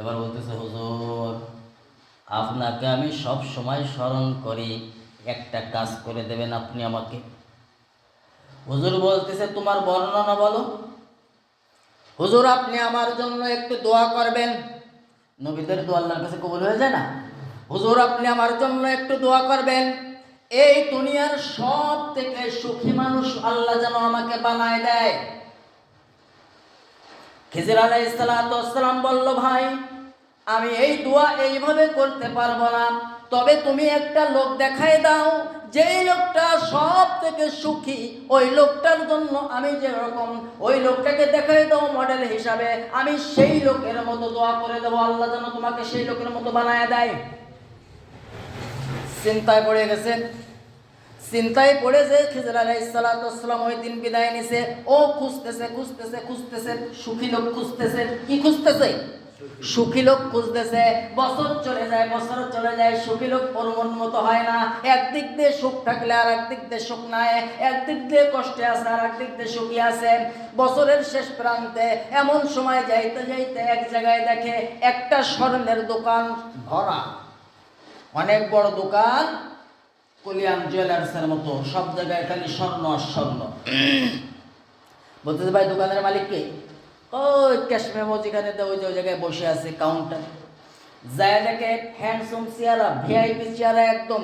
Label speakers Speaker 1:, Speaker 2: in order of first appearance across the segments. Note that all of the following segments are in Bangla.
Speaker 1: এবার বলতেছে, হুজুর আপনাকে আমি সব সময় স্মরণ করি, একটা কাজ করে দেবেন আপনি আমাকে। হুজুর বলতেছে, তোমার বর্ণনা বলো। হুজুর আপনি আমার জন্য একটু দোয়া করবেন। নবীদের দোয়া আল্লাহর কাছে কবুল হয়ে যায় না? হুজুর আপনি আমার জন্য একটু দোয়া করবেন, এই দুনিয়ার সব থেকে সুখী মানুষ আল্লাহ যেন আমাকে বানায় দেয়। খিজির আলাইহিস সালাতু ওয়াস সালাম বলল, ভাই আমি এই দোয়া এইভাবে করতে পারবো না, তবে তুমি একটা লোক দেখাই দাও, যেই লোকটা সব থেকে সুখী, ওই লোকটার জন্য আমি যেরকম, ওই লোকটাকে দেখাই দাও মডেল হিসাবে, আমি সেই লোকের মতো দোয়া করে দেবো, আল্লাহ যেন তোমাকে সেই লোকের মতো বানায় দেয়। চিন্তায় পড়ে গেছেন। চিন্তায় পড়ে যে খিজির আলাইহিস সালাতু ওয়াস সালাম ওই দিন বিদায় নিছে, ও খুঁজতেছে খুঁজতেছে খুঁজতেছে, সুখী লোক খুঁজতেছে। কি খুঁজতেছে? সুখী লোক খুঁজতেছে। বছর চলে যায়, বছর চলে যায়, সুখী লোক ওর মন মতো হয় না। একদিক দিয়ে সুখ থাকলে আর একদিক দিয়ে সুখ নাই, একদিক দিয়ে কষ্টে আছে আর একদিক দিয়ে সুখী আছে। বছরের শেষ প্রান্তে এমন সময় যাইতে যাইতে এক জায়গায় দেখে একটা স্বর্ণের দোকান ভরা, অনেক বড় দোকান, কলিয়াম জুয়েলার্সের মতো, সব জায়গায় খালি স্বর্ণ আর স্বর্ণ। বলতেছে, ভাই দোকানের মালিক কে? ওই ক্যাশ মেমো যেখানে ওই যে ওই জায়গায় বসে আছে কাউন্টার। যায় দেখে হ্যান্ডসম চেহারা, ভিআইপি চেহারা, একদম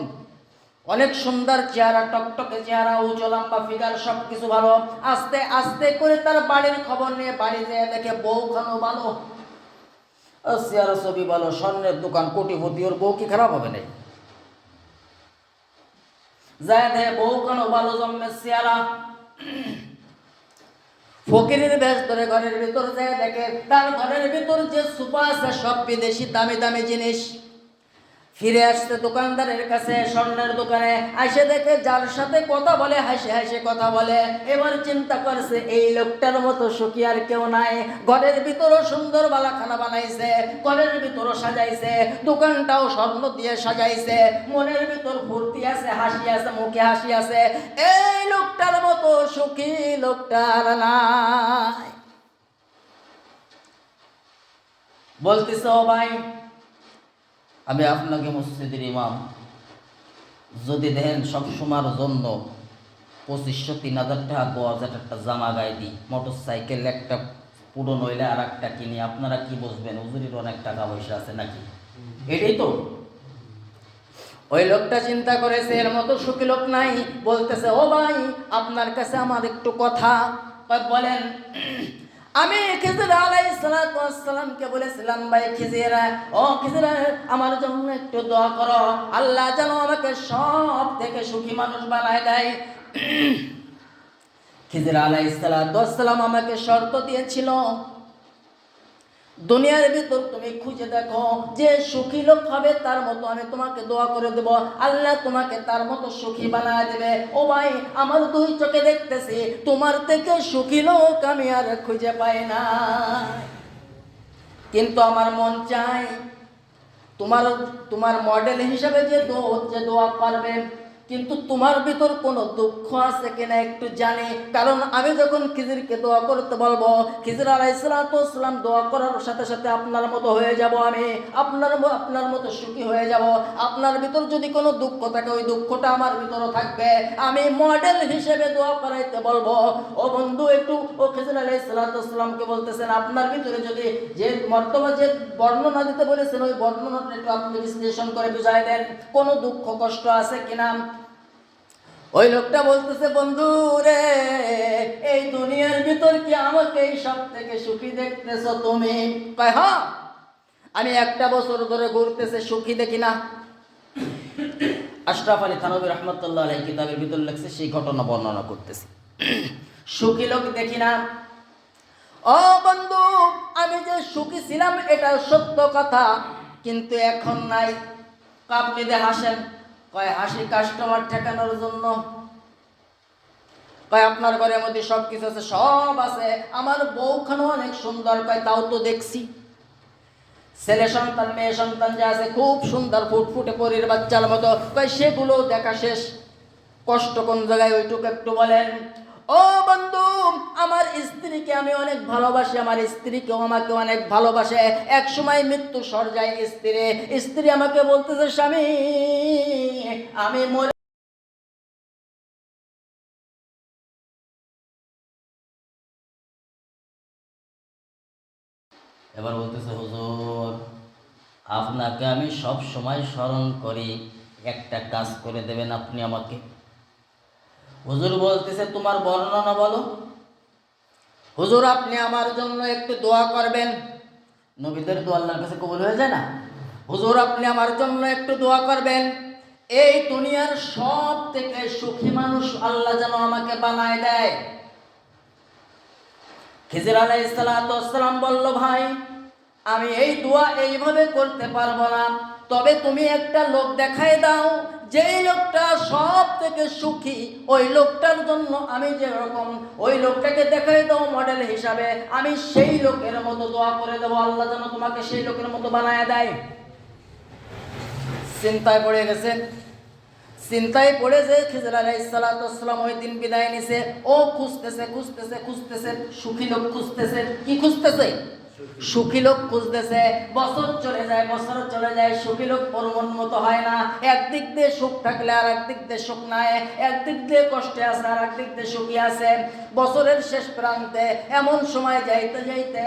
Speaker 1: অনেক সুন্দর চেহারা, টকটকে চেহারা, উঁচু লম্বা ফিগার, সব কিছু ভালো। আস্তে আস্তে করে তার বাড়ির খবর নিয়ে বাড়ি যেয়ে দেখে বউখানো ভালো, চেহারা ছবি ভালো, স্বর্ণের দোকান, কোটিপতি, ওর বউ কি খারাপ হবে না? যায় দেখে বউখানো ভালো, জন্মের চেহারা। ফকিরের বেশ ধরে ঘরের ভিতর যায় দেখে তার ঘরের ভিতর যে সোফা আছে সব বিদেশি দামি দামি জিনিস। ফিরে আসছে দোকানদারের কাছে, স্বর্ণের দোকানে আসে দেখে যার সাথে কথা বলে হাসে হাসে কথা বলে। এবার চিন্তা করছে, এই লোকটার মতো সুখী আর কেউ নাই। ঘরের ভিতরও সুন্দর বালা খানা বানাইছে, ঘরের ভিতরও সাজাইছে, দোকানটাও স্বর্ণ দিয়ে সাজাইছে, মনের ভিতর ফুর্তি আছে, হাসি আছে, মুখে হাসি আছে। এই লোকটার মতো সুখী লোকটার নাই। বলতেছে, ও ভাই আমি আপনাকে মসজিদের ইমাম, যদি দেখেন সবসময়ের জন্য 2500 3000 টাকা 2000 একটা জামা গায়ে দিই, মোটর সাইকেল একটা পুরো নইলে আর একটা কিনি, আপনারা কি বুঝবেন? হুজুরির অনেক টাকা পয়সা আছে নাকি? এটাই তো। ওই লোকটা চিন্তা করেছে এর মতো সুখী লোক নাই। বলতেছে, ও ভাই আপনার কাছে আমার একটু কথা। বলেন। আমি খিজির আলাইহিস সালাতু ওয়াস সালামকে বলেছিলাম, ভাই খিজির, ও খিজির আমার জন্য একটু দোয়া করো, আল্লাহ যেন আমাকে সব থেকে সুখী মানুষ বানায় দেয়। খিজির আলাইহিস সালাতু ওয়াস সালাম আমাকে শর্ত দিয়েছিল, দুনিয়ার ভিতর তুমি খুঁজে দেখো যে সুখী লোক হবে তার মতো আমি তোমাকে দোয়া করে দেব, আল্লাহ তোমাকে তার মতো সুখী বানায় দেবে। ও ভাই আমার দুই চোখে দেখতেছি তোমার থেকে সুখী লোক আমি আর খুঁজে পাই না, কিন্তু আমার মন চাই তোমার মডেল হিসাবে যে দোয়া পারবে, কিন্তু তোমার ভিতর কোনো দুঃখ আছে কিনা একটু জানি। কারণ আমি যখন খিজিরকে দোয়া করতে বলবো, খিজির আলাইহিস সালাতু ওয়াস সালাম দোয়া করার সাথে সাথে আপনার মতো হয়ে যাব, আমি আপনার মতো সুখী হয়ে যাব। আপনার ভিতর যদি কোনো দুঃখ থাকে ওই দুঃখটা আমার ভিতরও থাকবে, আমি মডেল হিসেবে দোয়া করাইতে বলবো। ও বন্ধু একটু, ও খিজির আলাইহিস সালাতু ওয়াস সালামকে বলতেছেন, আপনার ভিতরে যদি যে মর্তবা যে বর্ণনা দিতে বলেছেন ওই বর্ণনাটা একটু আপনি বিশ্লেষণ করে বুঝাই দেন, কোনো দুঃখ কষ্ট আছে কিনা। ওই লোকটা বলতেছে, বন্ধু রে এই দুনিয়ার ভিতর কি আমাকে সব থেকে সুখী দেখতেছো তুমি? কয় হ্যাঁ, আমি একটা বছর ধরে ঘুরতেছে সুখী দেখি না। আশরাফ আলী থানভী রহমতুল্লাহ আলাইহি কিতাবের ভিতর লেখছে, সেই ঘটনা বর্ণনা করতেছি। সুখী লোক দেখি না। ও বন্ধু আমি যে সুখী ছিলাম এটা সত্য কথা, কিন্তু এখন নাই। আপনি যে হাসেন, কয় হাসি কাস্টমার ঠেকানোর জন্য। কয় আপনার ঘরের মধ্যে সব কিছু আছে? সব আছে, আমার বউখানো অনেক সুন্দর। কয় তাও তো দেখছি, ছেলে সন্তান মেয়ে সন্তান যা আছে খুব সুন্দর, ফুটফুটে পরীর বাচ্চার মতো। কয় সেগুলো দেখা শেষ, কষ্ট কোন জায়গায় ওইটুকু একটু বলেন। ও বন্ধু আমার স্ত্রীকে আমি অনেক ভালোবাসি, আমার স্ত্রীকেও আমাকে অনেক ভালোবাসে। এক সময় মৃত্যু সরজায় স্ত্রী আমাকে বলতেছে, স্বামী আমি মরে। এবার বলতেছে, হুজুর আপনাকে আমি সব সময় স্মরণ করি, একটা কাজ করে দেবেন আপনি আমাকে। হুজুর বলতেছে, তোমার বর্ণনা বলো। হুজুর আপনি আমার জন্য একটু দোয়া করবেন। নবীদের দোয়া আল্লাহর কাছে কবুল হয়ে যায় না? হুজুর আপনি আমার জন্য একটু দোয়া করবেন, এই দুনিয়ার সব থেকে সুখী মানুষ আল্লাহ যেন আমাকে বানায় দেয়। খিজির আলাইহিস সালাতু ওয়াস সালাম বলল, ভাই আমি এই দোয়া এইভাবে করতে পারবো না, তবে তুমি একটা লোক দেখাই দাও, যেই লোকটা সব থেকে সুখী, ওই লোকটার জন্য আমি যেরকম, ওই লোকটাকে দেখাই দাও মডেল হিসাবে, আমি সেই লোকের মতো দোয়া করে দেবো, আল্লাহ যেন তোমাকে সেই লোকের মতো বানায় দেয়। চিন্তায় পড়ে গেছে। চিন্তায় পড়ে যে খিজির আলাইহিস সালাতু ওয়াস সালাম ওই দিন বিদায় নিছে। ও খুঁজতেছে সুখী লোক খুঁজতেছে। কি খুঁজতেছে? সুখী লোক খুঁজতেছে। বছর চলে যায়, সুখী লোক মন মতো হয় না। একদিক দিয়ে সুখ থাকলে আর একদিক দিয়ে সুখ নাই, একদিক দিয়ে কষ্টে আছে আর একদিক দিয়ে সুখী আছে। বছরের শেষ প্রান্তে এমন সময় যাইতে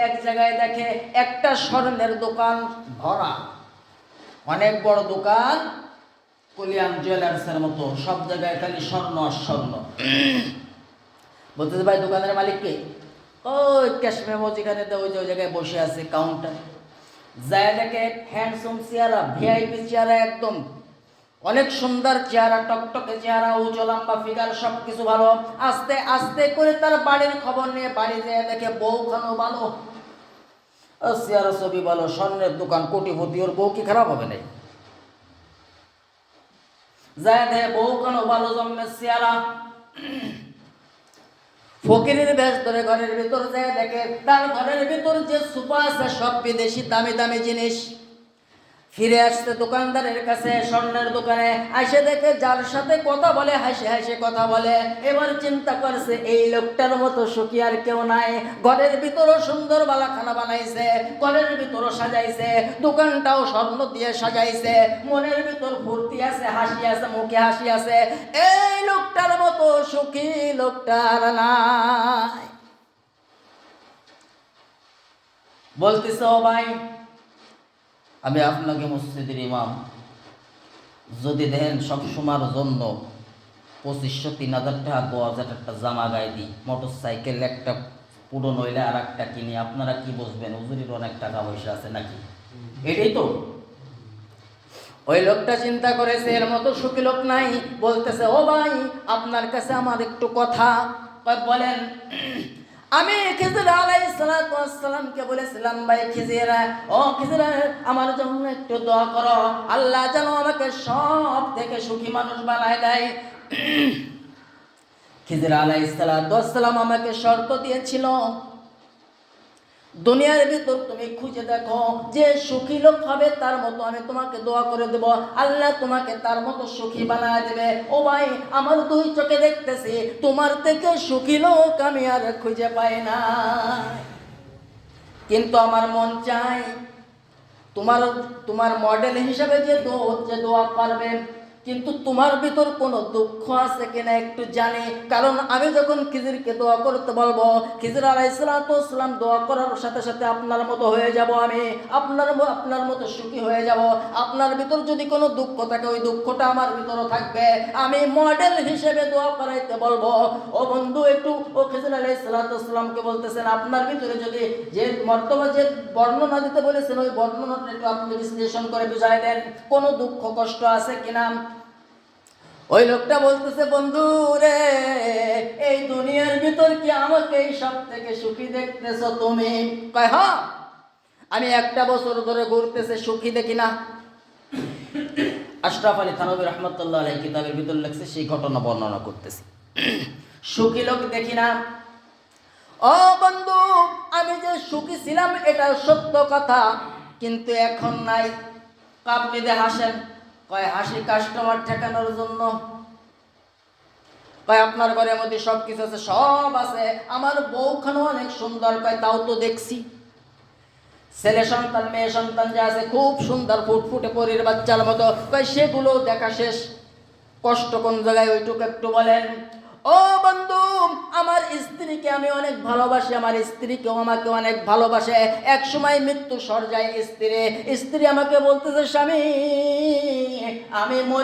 Speaker 1: এক জায়গায় দেখে একটা স্বর্ণের দোকান ভরা, অনেক বড় দোকান, কলিয়াম জুয়েলার্সের মতো, সব জায়গায় খালি স্বর্ণ আর স্বর্ণ। বলতেছে, ভাই দোকানের মালিক কে? ওই ক্যাশ মেমো যেখানে ওই জায়গায় বসে আছে কাউন্টার। যায় দেখে হ্যান্ডসম চেহারা, ভিআইপি চেহারা, একদম অনেক সুন্দর চেহারা, টকটকে চেহারা, উঁচু লম্বা ফিগার, সব কিছু ভালো। আস্তে আস্তে করে তার বাড়ির খবর নিয়ে বাড়ি যেয়ে দেখে বউখানো ভালো, চেহারা ছবি ভালো, স্বর্ণের দোকান, কোটিপতি, ওর বউ কি খারাপ হবে না? যায় দেখে বউখানো ভালো, জন্মের চেহারা। ফকিরের বেশ ধরে ঘরের ভিতর যায় দেখে তার ঘরের ভিতর যে সোফা আছে সব বিদেশি দামি দামি জিনিস। ফিরে আসছে দোকানদারের কাছে, স্বর্ণের দোকানে আসে দেখে যার সাথে কথা বলে হাসে হাসে কথা বলে। এবার চিন্তা করছে, এই লোকটার মতো সুখী আর কেউ নাই। ঘরের ভিতরও সুন্দর বালাখানা বানাইছে, ঘরের ভিতরও সাজাইছে, দোকানটাও স্বর্ণ দিয়ে সাজাইছে, মনের ভিতর ফুর্তি আছে, হাসি আছে, মুখে হাসি আছে। এই লোকটার মতো সুখী লোকটার নাই। বলতেছে, ও ভাই আমি আপনাকে মসজিদের ইমাম, যদি দেখেন সবসময়ের জন্য 2500 3000 টাকা 2000 একটা জামা গায়ে দিই, মোটর সাইকেল একটা পুরো নইলে আর একটা কিনি, আপনারা কি বুঝবেন? হুজুরির অনেক টাকা পয়সা আছে নাকি? এটাই তো। ওই লোকটা চিন্তা করেছে এর মতো সুখী লোক নাই। বলতেছে, ও ভাই আপনার কাছে আমার একটু কথা। বলেন। আমি খিজির আলাইহিস সালাতু ওয়াস সালামকে বলেছিলাম, ভাই খিজির, ও খিজির আমার জন্য একটু দোয়া করো, আল্লাহ যেন আমাকে সব থেকে সুখী মানুষ বানায় দেয়। খিজির আলাইহিস সালাতু ওয়াস সালাম আমাকে শর্ত দিয়েছিল, দুনিয়ার ভিতর তুমি খুঁজে দেখো যে সুখী লোক হবে তার মতো আমি তোমাকে দোয়া করে দেব, আল্লাহ তোমাকে তার মতো সুখী বানায় দেবে। ও ভাই আমার দুই চোখে দেখতেছি তোমার থেকে সুখী লোক আমি আর খুঁজে পাই না, কিন্তু আমার মন চাই তোমার মডেল হিসাবে যে দোয়া পারবে, কিন্তু তোমার ভিতর কোনো দুঃখ আছে কিনা একটু জানি। কারণ আমি যখন খিজিরকে দোয়া করতে বলবো, খিজির আলাইহিস সালাতু ওয়াস সালাম দোয়া করার সাথে সাথে আপনার মতো হয়ে যাব, আমি আপনার মতো সুখী হয়ে যাব। আপনার ভিতর যদি কোনো দুঃখ থাকে ওই দুঃখটা আমার ভিতরও থাকবে, আমি মডেল হিসেবে দোয়া করাইতে বলবো। ও বন্ধু একটু, ও খিজির আলাইহিস সালাতু ওয়াস সালামকে বলতেছেন, আপনার ভিতরে যদি যে মর্তবা যে বর্ণনা দিতে বলেছেন ওই বর্ণনাটা একটু আপনি বিশ্লেষণ করে বুঝাই দেন, কোনো দুঃখ কষ্ট আছে কিনা। ওই লোকটা বলতেছে, বন্ধু রে এই দুনিয়ার ভিতর কি আমাকে এই সব থেকে সুখী দেখতেছো তুমি? কয় হ্যাঁ, আমি একটা বছর ধরে ঘুরতেছে সুখী দেখি না। আশরাফ আলী থানভী রহমতুল্লাহ আলাইহি কিতাবের ভিতর লেখছে, সেই ঘটনা বর্ণনা করতেছি। সুখী লোক দেখি না। ও বন্ধু আমি যে সুখী ছিলাম এটা সত্য কথা, কিন্তু এখন নাই। আপনি যে হাসেন, কয় হাসি কাস্টমার ঠেকানোর জন্য। কয় আপনার ঘরের মধ্যে সব কিছু আছে, সব আছে, আমার বউখানো অনেক সুন্দর। কয় তাও তো দেখছি, ছেলে সন্তান মেয়ে সন্তান যে আছে খুব সুন্দর ফুটফুটে পরীর বাচ্চার মতো। কয় সেগুলো দেখা শেষ, কষ্ট কোন জায়গায় ওইটুকু একটু বলেন। ও বন্ধু, আমার স্ত্রীকে আমি অনেক ভালোবাসি, আমার স্ত্রীকেও আমাকে অনেক ভালোবাসে। এক সময় মৃত্যু সরজায় স্ত্রী আমাকে বলতেছে, স্বামী আমি মরে